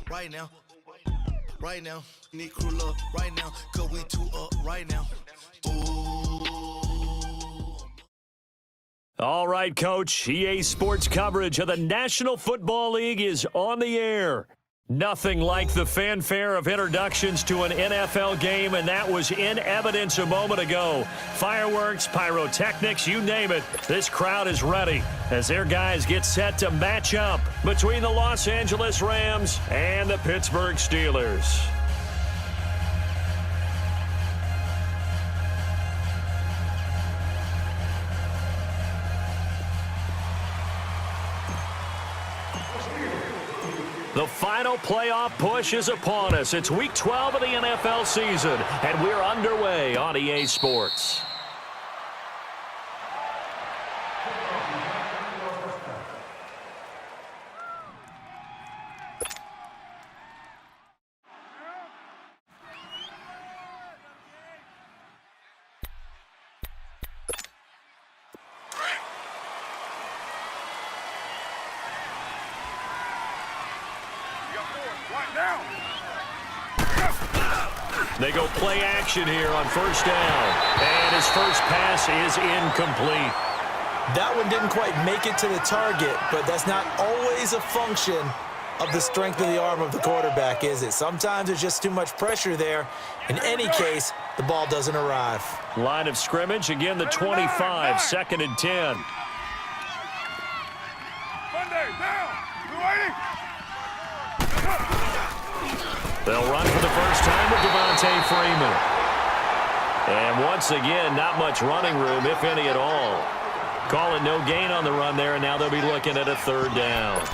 right now. Right now, need crew love right now, cause we two up right now. Ooh. All right, Coach. EA Sports coverage of the National Football League is on the air. Nothing like the fanfare of introductions to an NFL game, and that was in evidence a moment ago. Fireworks, pyrotechnics, you name it. This crowd is ready as their guys get set to match up between the Los Angeles Rams and the Pittsburgh Steelers. The final playoff push is upon us. It's Week 12 of the NFL season, and we're underway on EA Sports. They go play action here on first down. And his first pass is incomplete. That one didn't quite make it to the target, but that's not always a function of the strength of the arm of the quarterback, is it? Sometimes there's just too much pressure there. In any case, the ball doesn't arrive. Line of scrimmage, again the 25, 2nd and 10. They'll run for the first time with Devontae Freeman. And once again, not much running room, if any at all. Calling no gain on the run there, and now they'll be looking at a 3rd down.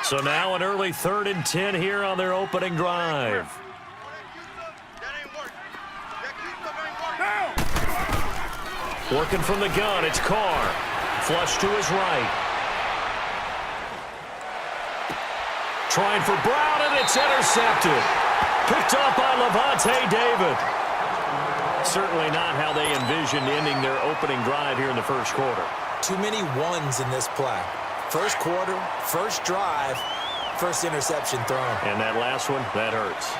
So now an early 3rd and 10 here on their opening drive. Working from the gun, it's Carr. Flush to his right. Trying for Brown, and it's intercepted. Picked off by Levante David. Certainly not how they envisioned ending their opening drive here in the first quarter. Too many ones in this play. First quarter, first drive, first interception thrown. And that last one, that hurts.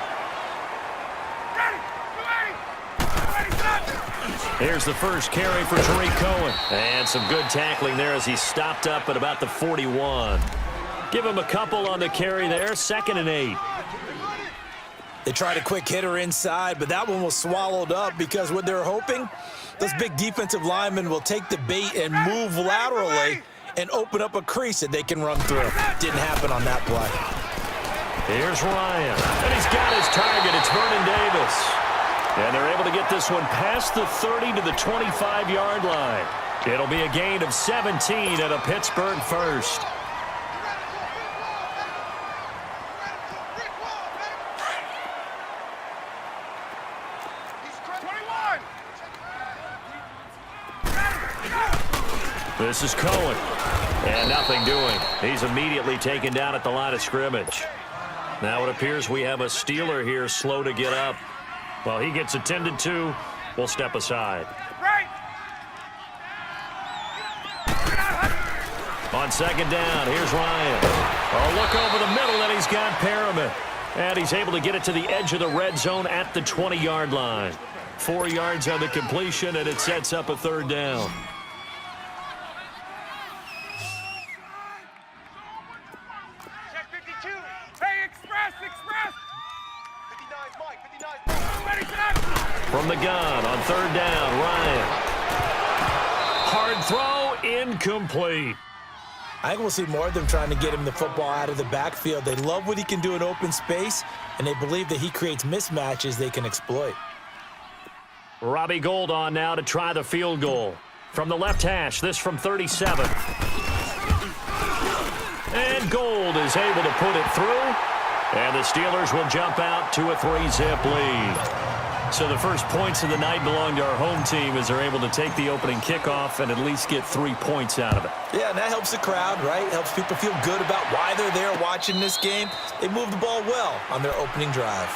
Here's the first carry for Tariq Cohen. And some good tackling there as he stopped up at about the 41. Give him a couple on the carry there, 2nd and 8. They tried a quick hitter inside, but that one was swallowed up because what they're hoping, those big defensive linemen will take the bait and move laterally and open up a crease that they can run through. Didn't happen on that play. Here's Ryan, and he's got his target. It's Vernon Davis. And they're able to get this one past the 30 to the 25-yard line. It'll be a gain of 17 and a Pittsburgh first. This is Cohen. And nothing doing. He's immediately taken down at the line of scrimmage. Now it appears we have a Steeler here slow to get up. Well, he gets attended to. We'll step aside. On 2nd down, here's Ryan. Oh, look over the middle, and he's got Perriman. And he's able to get it to the edge of the red zone at the 20-yard line. 4 yards on the completion, and it sets up a 3rd down. From the gun on 3rd down, Ryan. Hard throw, incomplete. I think we'll see more of them trying to get him the football out of the backfield. They love what he can do in open space, and they believe that he creates mismatches they can exploit. Robbie Gould on now to try the field goal. From the left hash, this from 37. And Gould is able to put it through. And the Steelers will jump out to a 3-zip lead. So the first points of the night belong to our home team as they're able to take the opening kickoff and at least get 3 points out of it. Yeah, and that helps the crowd, right? Helps people feel good about why they're there watching this game. They moved the ball well on their opening drive.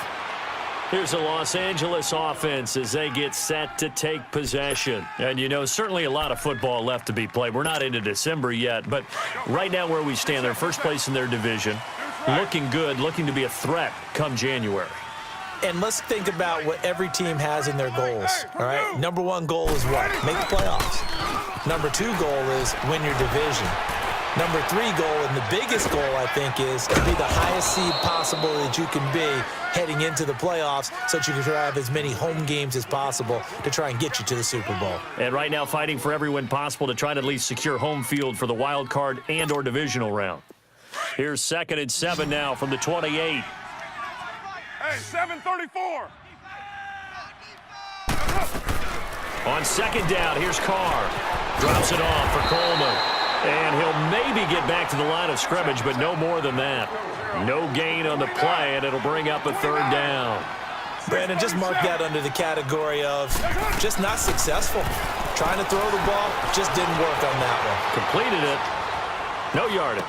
Here's the Los Angeles offense as they get set to take possession. And, you know, certainly a lot of football left to be played. We're not into December yet, but right now where we stand, they're first place in their division, looking good, looking to be a threat come January. And let's think about what every team has in their goals, all right? Number one goal is what? Make the playoffs. Number two goal is win your division. Number three goal, and the biggest goal, I think, is to be the highest seed possible that you can be heading into the playoffs so that you can have as many home games as possible to try and get you to the Super Bowl. And right now fighting for every win possible to try to at least secure home field for the wild card and or divisional round. Here's 2nd and 7 now from the 28. Hey, 7:34. On 2nd down, here's Carr. Drops it off for Coleman. And he'll maybe get back to the line of scrimmage, but no more than that. No gain on the play, and it'll bring up a 3rd down. Brandon, just mark that under the category of just not successful. Trying to throw the ball, just didn't work on that one. Completed it. No yardage.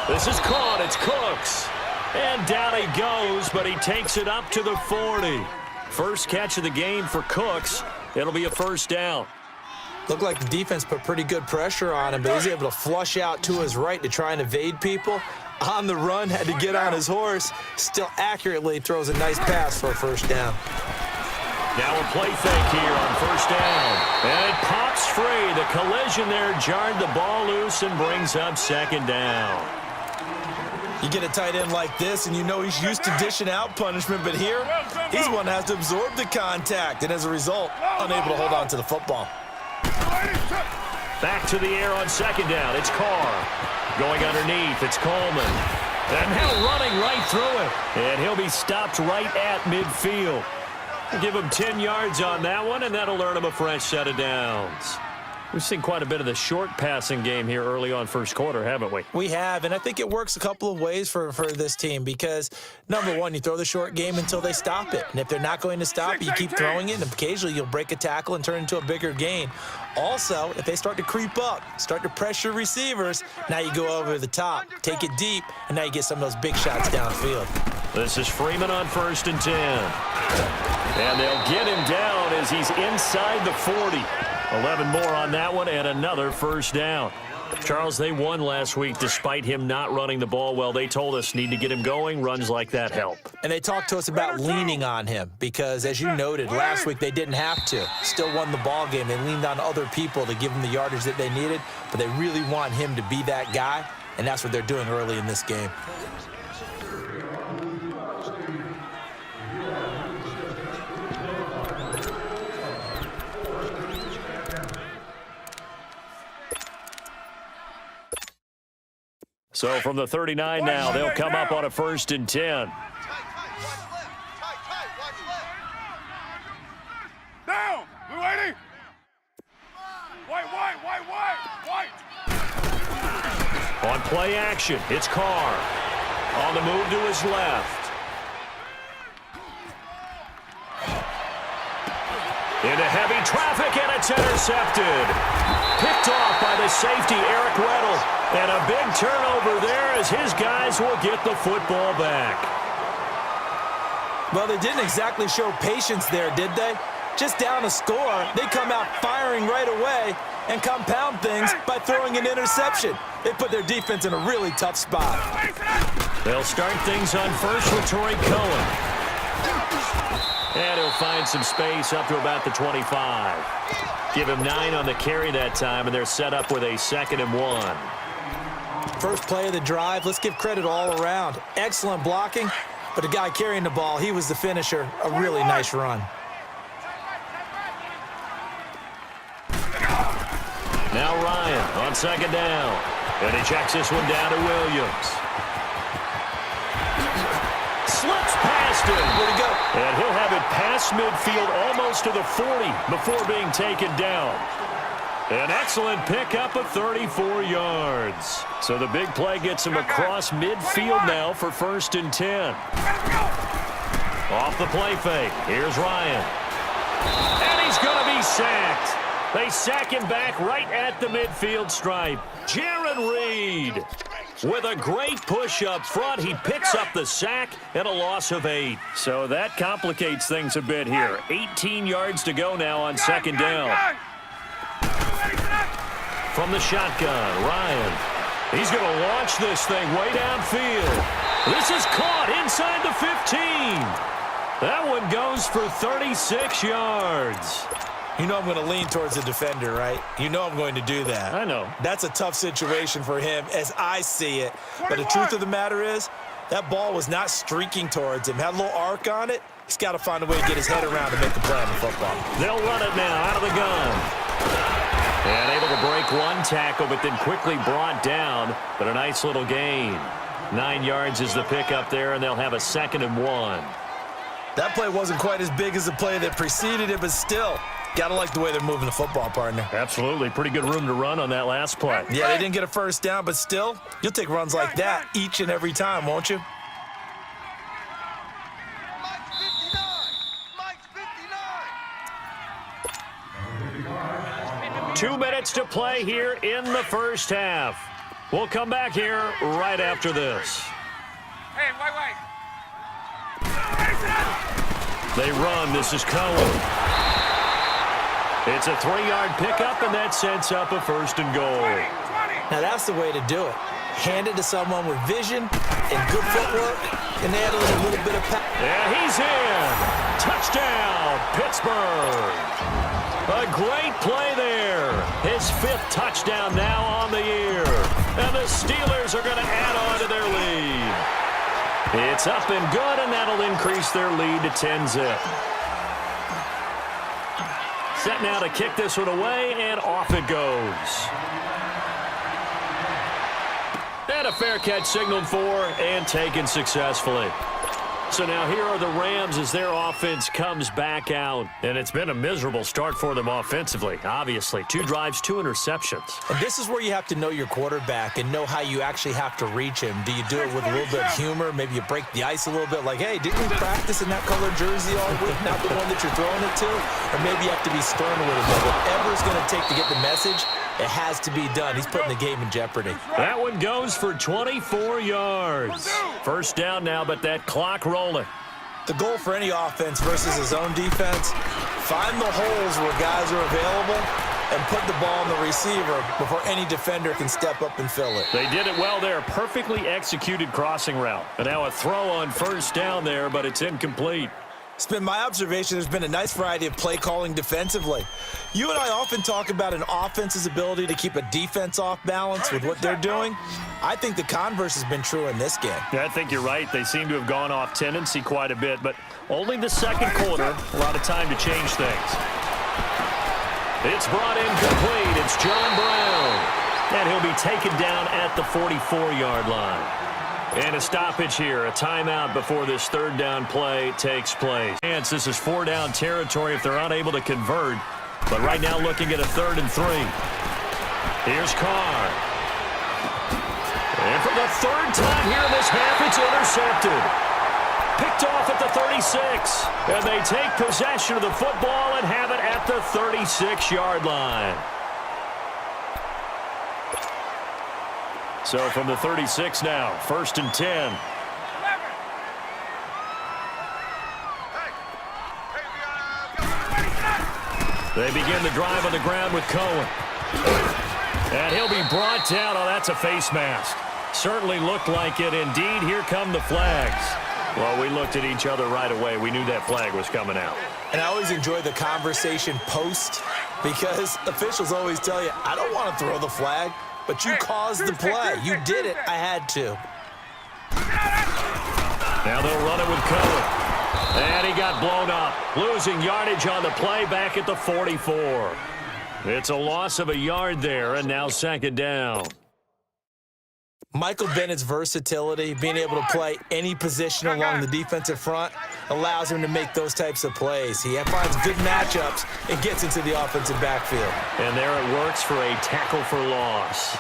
This is caught. It's Cooks. And down he goes, but he takes it up to the 40. First catch of the game for Cooks. It'll be a 1st down. Looked like the defense put pretty good pressure on him, but he was able to flush out to his right to try and evade people. On the run, had to get on his horse. Still accurately throws a nice pass for a 1st down. Now a play fake here on 1st down. And it pops free. The collision there jarred the ball loose and brings up 2nd down. You get a tight end like this, and you know he's used to dishing out punishment, but here, he's one that has to absorb the contact, and as a result, unable to hold on to the football. Back to the air on 2nd down. It's Carr. Going underneath, it's Coleman. And now running right through it. And he'll be stopped right at midfield. Give him 10 yards on that one, and that'll earn him a fresh set of downs. We've seen quite a bit of the short passing game here early on 1st quarter, haven't we? We have, and I think it works a couple of ways for this team because, number one, you throw the short game until they stop it. And if they're not going to stop it, you keep throwing it, and occasionally you'll break a tackle and turn it into a bigger gain. Also, if they start to creep up, start to pressure receivers, now you go over the top, take it deep, and now you get some of those big shots downfield. This is Freeman on 1st and 10. And they'll get him down as he's inside the 40. 11 more on that one and another 1st down. Charles, they won last week despite him not running the ball well. They told us need to get him going. Runs like that help. And they talked to us about leaning on him because, as you noted, last week they didn't have to. Still won the ball game. They leaned on other people to give them the yardage that they needed, but they really want him to be that guy, and that's what they're doing early in this game. So from the 39 now, they'll come up on a 1st and 10. Down! Blue 80! White! On play action, it's Carr. On the move to his left. Into heavy traffic, and it's intercepted. Picked off by the safety, Eric Weddle. And a big turnover there as his guys will get the football back. Well, they didn't exactly show patience there, did they? Just down a score, they come out firing right away and compound things by throwing an interception. They put their defense in a really tough spot. They'll start things on 1st with Torrey Cohen. And he'll find some space up to about the 25. Give him 9 on the carry that time, and they're set up with a 2nd and 1. First play of the drive, let's give credit all around. Excellent blocking, but the guy carrying the ball, he was the finisher. A really nice run. Now Ryan on 2nd down. And he checks this one down to Williams. Slips past him. Where'd he go? And he'll have it past midfield almost to the 40 before being taken down. An excellent pickup of 34 yards. So the big play gets him across midfield now for 1st and 10. Off the play fake. Here's Ryan. And he's going to be sacked. They sack him back right at the midfield stripe. Jaron Reed. With a great push up front, he picks up the sack and a loss of 8. So that complicates things a bit here. 18 yards to go now on second down. From the shotgun, Ryan. He's going to launch this thing way downfield. This is caught inside the 15. That one goes for 36 yards. You know I'm going to lean towards the defender, right? You know I'm going to do that. I know. That's a tough situation for him as I see it. But the truth of the matter is, that ball was not streaking towards him. Had a little arc on it. He's got to find a way to get his head around and make the play on the football. They'll run it now out of the gun. And able to break one tackle, but then quickly brought down. But a nice little gain. 9 yards is the pickup there, and they'll have a 2nd and 1. That play wasn't quite as big as the play that preceded it, but still, got to like the way they're moving the football, partner. Absolutely. Pretty good room to run on that last play. Yeah, they didn't get a first down, but still, you'll take runs like that each and every time, won't you? Mike's 59. 2 minutes to play here in the first half. We'll come back here right after this. Hey, wait. They run. This is Cohen. It's a 3-yard pickup, and that sets up a 1st and goal. 20. Now, that's the way to do it. Hand it to someone with vision and good footwork, and add a little bit of power. Yeah, he's in. Touchdown, Pittsburgh. A great play there. His 5th touchdown now on the year. And the Steelers are going to add on to their lead. It's up and good, and that'll increase their lead to 10-zip. Set now to kick this one away, and off it goes. And a fair catch signaled for and taken successfully. So now here are the Rams as their offense comes back out. And it's been a miserable start for them offensively, obviously. 2 drives, 2 interceptions. And this is where you have to know your quarterback and know how you actually have to reach him. Do you do it with a little bit of humor? Maybe you break the ice a little bit like, hey, didn't we practice in that color jersey all week, not the one that you're throwing it to? Or maybe you have to be stern with him. But whatever it's going to take to get the message, it has to be done. He's putting the game in jeopardy. That one goes for 24 yards. First down now, but that clock rolling. The goal for any offense versus his own defense, find the holes where guys are available and put the ball on the receiver before any defender can step up and fill it. They did it well there. Perfectly executed crossing route. And now a throw on first down there, but it's incomplete. It's been my observation there's been a nice variety of play calling defensively. You and I often talk about an offense's ability to keep a defense off balance with what they're doing. I think the converse has been true in this game. Yeah, I think you're right. They seem to have gone off tendency quite a bit, but only the second quarter, a lot of time to change things. It's brought in complete. It's John Brown. And he'll be taken down at the 44-yard line. And a stoppage here, a timeout before this 3rd down play takes place. And this is 4-down territory if they're unable to convert. But right now looking at a 3rd and 3. Here's Carr. And for the 3rd time here in this half, it's intercepted. Picked off at the 36. And they take possession of the football and have it at the 36-yard line. So from the 36 now, 1st and 10. They begin the drive on the ground with Cohen. And he'll be brought down. Oh, that's a face mask. Certainly looked like it. Indeed, here come the flags. Well, we looked at each other right away. We knew that flag was coming out. And I always enjoy the conversation post because officials always tell you, I don't want to throw the flag. But you caused the play. You did it. I had to. Now they'll run it with Cohen. And he got blown up. Losing yardage on the play back at the 44. It's a loss of a yard there, and now 2nd down. Michael Bennett's versatility, being able to play any position along the defensive front, allows him to make those types of plays. He finds good matchups and gets into the offensive backfield. And there it works for a tackle for loss.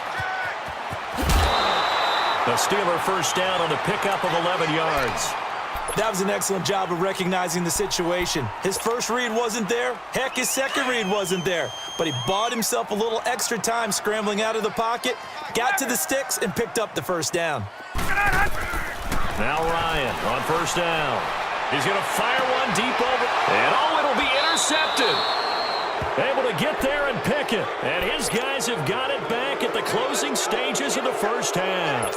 A Steeler 1st down on the pickup of 11 yards. That was an excellent job of recognizing the situation. His first read wasn't there. Heck, his second read wasn't there. But he bought himself a little extra time scrambling out of the pocket, got to the sticks, and picked up the first down. Now Ryan on first down. He's going to fire one deep over. And it'll be intercepted. Able to get there and pick it. And his guys have got it back at the closing stages of the first half.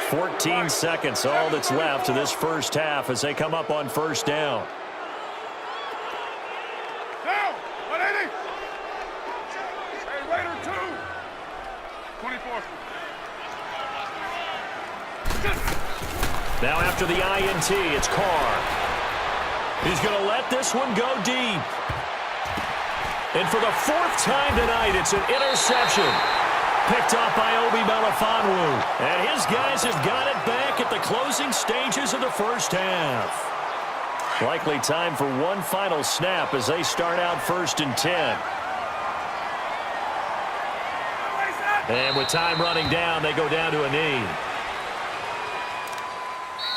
14 seconds, all that's left to this first half as they come up on first down. Down, 180. Hey, Raider 2. 24. Now after the INT, it's Carr. He's going to let this one go deep. And for the fourth time tonight, it's an interception. Picked off by Obi Melifonwu. And his guys have got it back at the closing stages of the first half. Likely time for one final snap as they start out 1st and 10. And with time running down, they go down to a knee.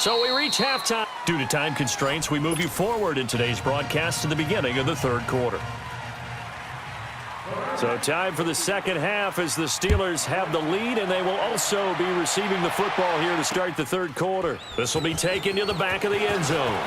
So we reach halftime. Due to time constraints, we move you forward in today's broadcast to the beginning of the third quarter. So time for the second half as the Steelers have the lead, and they will also be receiving the football here to start the third quarter. This will be taken to the back of the end zone.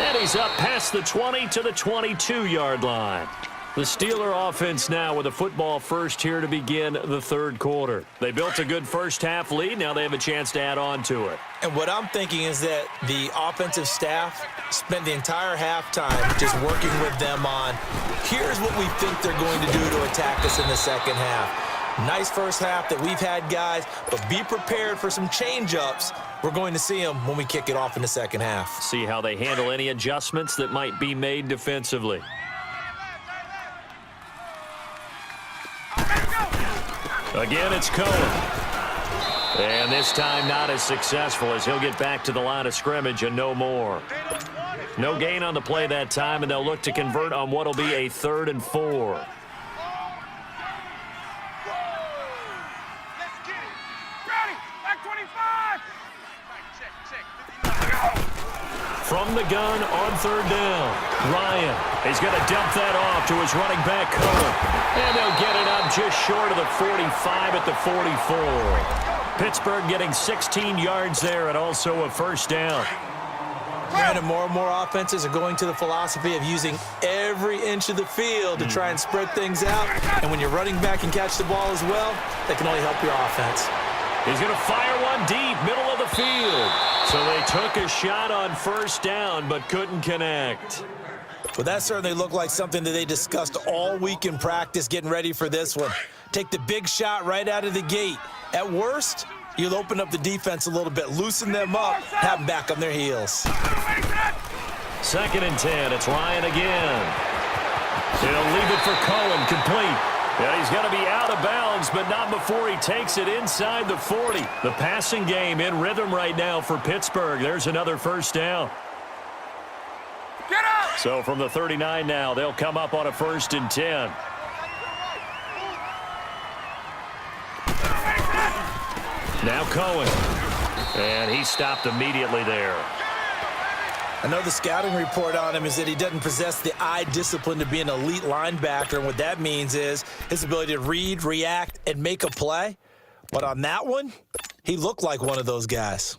And he's up past the 20 to the 22-yard line. The Steeler offense now with a football first here to begin the third quarter. They built a good first half lead. Now they have a chance to add on to it. And what I'm thinking is that the offensive staff spent the entire halftime just working with them on, here's what we think they're going to do to attack us in the second half. Nice first half that we've had, guys, but be prepared for some change-ups. We're going to see them when we kick it off in the second half. See how they handle any adjustments that might be made defensively. Again, it's Cohen. And this time not as successful as he'll get back to the line of scrimmage and no more. No gain on the play that time, and they'll look to convert on what will be a 3rd and 4. From the gun on 3rd down, Ryan is going to dump that off to his running back, Cohen. And they'll get it up just short of the 45 at the 44. Pittsburgh getting 16 yards there and also a first down. Brandon, more and more offenses are going to the philosophy of using every inch of the field to try and spread things out. And when you're running back and catch the ball as well, that can only help your offense. He's going to fire one deep, middle of the field. So they took a shot on first down, but couldn't connect. Well, that certainly looked like something that they discussed all week in practice getting ready for this one. Take the big shot right out of the gate. At worst, you'll open up the defense a little bit, loosen them up, have them back on their heels. 2nd and 10, it's Ryan again. He'll leave it for Cohen, complete. Yeah, he's going to be out of bounds, but not before he takes it inside the 40. The passing game in rhythm right now for Pittsburgh. There's another first down. Get up! So from the 39 now, they'll come up on a 1st and 10. Now Cohen. And he stopped immediately there. I know the scouting report on him is that he doesn't possess the eye discipline to be an elite linebacker, and what that means is his ability to read, react, and make a play. But on that one, he looked like one of those guys.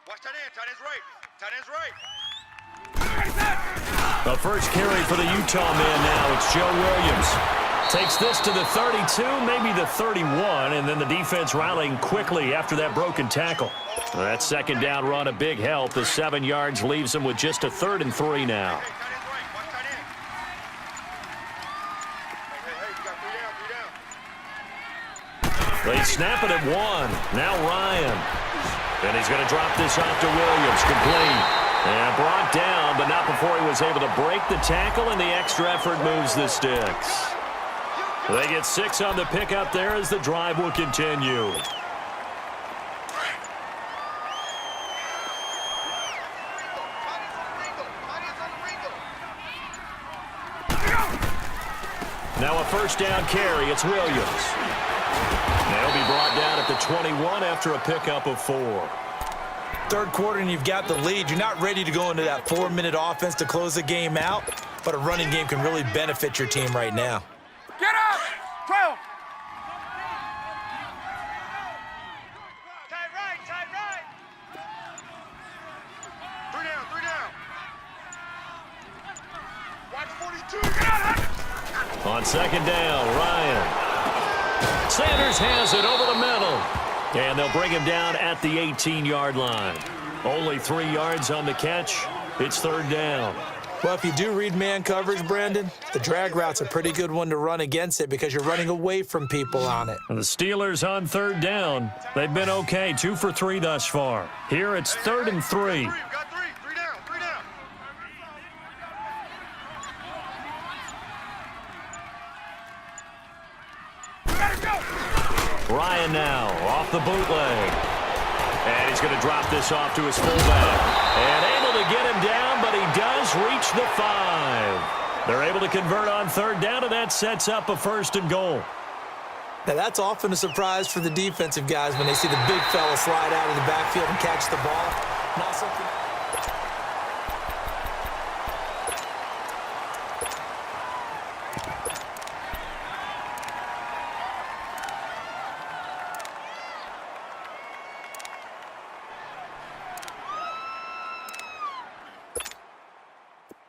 Watch that in. Tight end's right. Tight end's right. The first carry for the Utah man now. It's Joe Williams. Takes this to the 32, maybe the 31, and then the defense rallying quickly after that broken tackle. That second down run, a big help. The 7 yards leaves them with just a 3rd and 3 now. They snap it at 1. Now Ryan. And he's going to drop this off to Williams, complete. And brought down, but not before he was able to break the tackle, and the extra effort moves the sticks. They get 6 on the pickup there as the drive will continue. Now a first down carry. It's Williams. They'll be brought down at the 21 after a pickup of 4. Third quarter and you've got the lead. You're not ready to go into that 4-minute offense to close the game out, but a running game can really benefit your team right now. Get up! 12! Tight right, tight right! 3 down, 3 down! Watch 42, get out! On second down, Ryan. Sanders has it over the middle. And they'll bring him down at the 18-yard line. Only 3 yards on the catch. It's third down. Well, if you do read man coverage, Brandon, the drag route's a pretty good one to run against it because you're running away from people on it. And the Steelers on third down. They've been okay, 2 for 3 thus far. Here it's 3rd and 3. Got 3, 3 down, 3 down. Let him go! Ryan now off the bootleg. And he's going to drop this off to his fullback. And able to get him down, but he does reach the 5. They're able to convert on third down, and that sets up a 1st and goal. Now, that's often a surprise for the defensive guys when they see the big fella slide out of the backfield and catch the ball. Not something...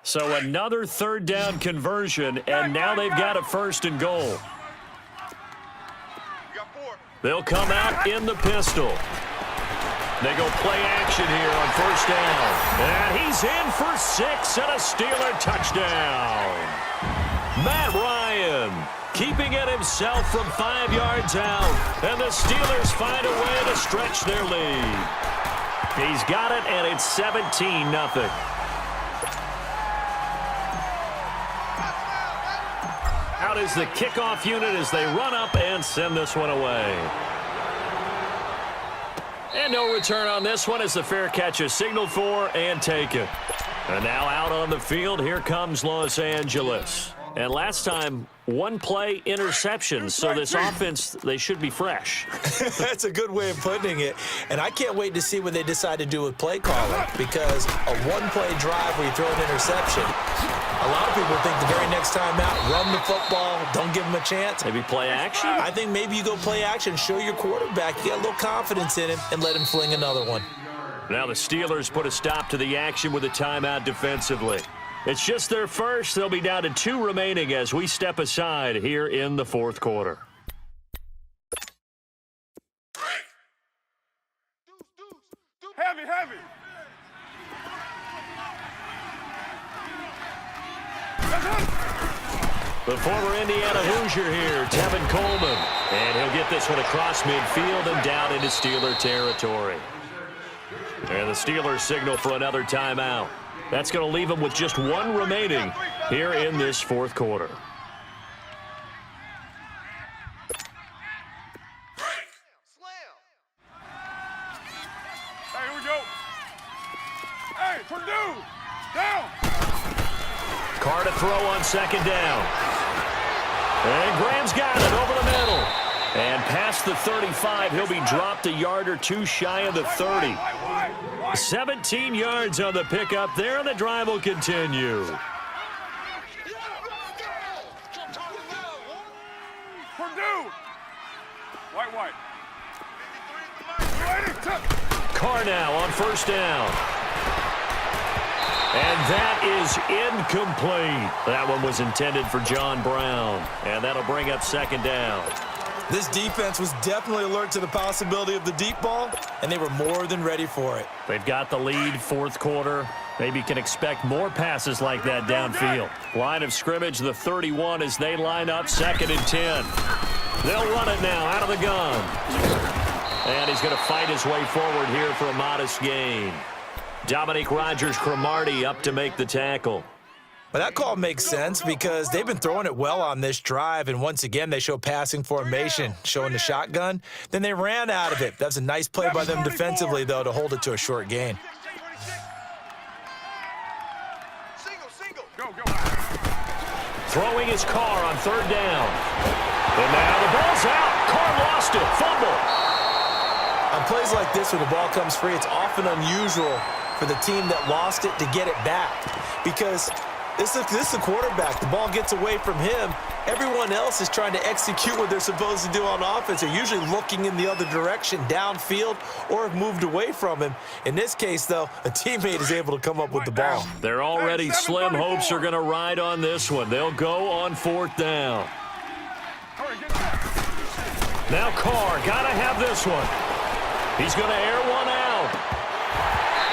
So another third down conversion, and now they've got a 1st and goal. You got 4. They'll come out in the pistol. They go play action here on first down. And he's in for 6 and a Steeler touchdown. Matt Ryan keeping it himself from 5 yards out. And the Steelers find a way to stretch their lead. He's got it, and it's 17-0. Out is the kickoff unit as they run up and send this one away. And no return on this one as the fair catch is signaled for and taken. And now out on the field, here comes Los Angeles. And last time, 1 play interception, so this offense, they should be fresh. That's a good way of putting it. And I can't wait to see what they decide to do with play calling, because a 1-play drive where you throw an interception, a lot of people think the very next time out, run the football, don't give them a chance. Maybe play action? I think maybe you go play action, show your quarterback, you got a little confidence in him, and let him fling another one. Now the Steelers put a stop to the action with a timeout defensively. It's just their first. They'll be down to 2 remaining as we step aside here in the 4th quarter. Heavy, heavy. The former Indiana Hoosier here, Tevin Coleman. And he'll get this one across midfield and down into Steeler territory. And the Steelers signal for another timeout. That's going to leave them with just 1 remaining here in this 4th quarter. Hey, here we go. Hey, Purdue, down. Carr to throw on second down. And Graham's got it over the middle. And past the 35, he'll be dropped a yard or 2 shy of the 30. 17 yards on the pickup there, and the drive will continue. Purdue. White. Carr now on first down. And that is incomplete. That one was intended for John Brown. And that'll bring up second down. This defense was definitely alert to the possibility of the deep ball, and they were more than ready for it. They've got the lead, 4th quarter. Maybe can expect more passes like that downfield. Line of scrimmage, the 31 as they line up 2nd and 10. They'll run it now out of the gun. And he's going to fight his way forward here for a modest gain. Dominique Rodgers-Cromartie up to make the tackle. Well, that call makes sense because they've been throwing it well on this drive, and once again they show passing formation, showing the shotgun. Then they ran out of it. That's a nice play by them defensively, though, to hold it to a short gain. Single. Throwing his car on third down. And now the ball's out. Carr lost it. Fumble. On plays like this where the ball comes free, it's often unusual for the team that lost it to get it back because this is the quarterback. The ball gets away from him. Everyone else is trying to execute what they're supposed to do on offense. They're usually looking in the other direction, downfield, or have moved away from him. In this case, though, a teammate is able to come up with the ball. Their already slim hopes are going to ride on this one. They'll go on fourth down. Now Carr, got to have this one. He's going to air one out.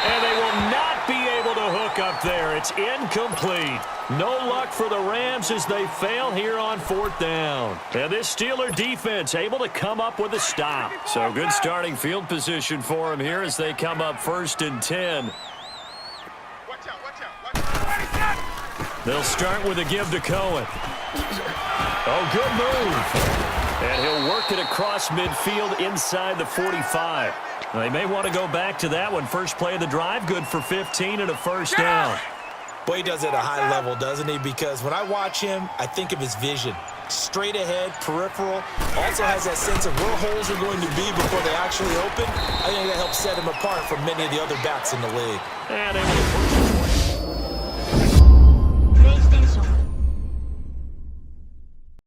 And they will not be able to hook up there. It's incomplete. No luck for the Rams as they fail here on fourth down. And this Steeler defense able to come up with a stop. So good starting field position for them here as they come up 1st and 10. They'll start with a give to Cohen. Oh, good move. And he'll work it across midfield inside the 45. They may want to go back to that one. First play of the drive, good for 15 and a first down. Boy, he does it at a high level, doesn't he? Because when I watch him, I think of his vision. Straight ahead, peripheral. Also has that sense of where holes are going to be before they actually open. I think that helps set him apart from many of the other backs in the league. And able to push